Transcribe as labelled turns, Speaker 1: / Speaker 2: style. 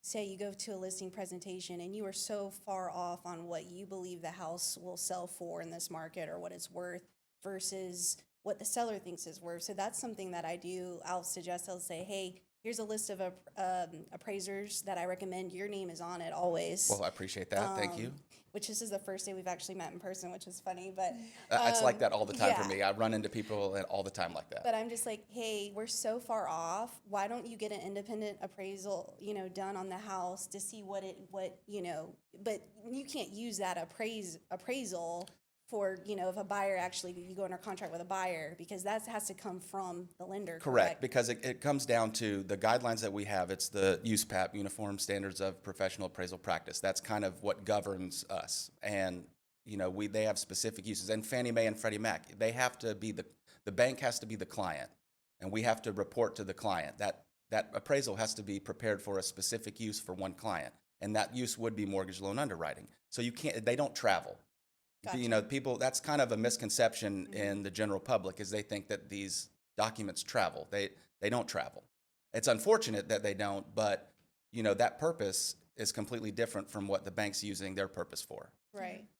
Speaker 1: say you go to a listing presentation and you are so far off on what you believe the house will sell for in this market or what it's worth versus what the seller thinks is worth. So that's something that I do. I'll suggest, I'll say, hey, here's a list of appraisers that I recommend. Your name is on it always.
Speaker 2: Well, I appreciate that. Thank you.
Speaker 1: Which this is the first day we've actually met in person, which is funny, but
Speaker 2: It's like that all the time for
Speaker 1: yeah.
Speaker 2: me. I run into people all the time like that.
Speaker 1: But I'm just like, hey, we're so far off. Why don't you get an independent appraisal, done on the house to see what but you can't use that appraisal for, if a buyer actually, you go under contract with a buyer, because that has to come from the lender.
Speaker 2: Correct, because it comes down to the guidelines that we have. It's the USPAP, Uniform Standards of Professional Appraisal Practice. That's kind of what governs us. And, they have specific uses. And Fannie Mae and Freddie Mac, they have to be the bank has to be the client, and we have to report to the client. That appraisal has to be prepared for a specific use for one client, and that use would be mortgage loan underwriting. So they don't travel.
Speaker 1: Gotcha.
Speaker 2: People, that's kind of a misconception in the general public, is they think that these documents travel. They don't travel. It's unfortunate that they don't, but that purpose is completely different from what the bank's using their purpose for.
Speaker 1: Right.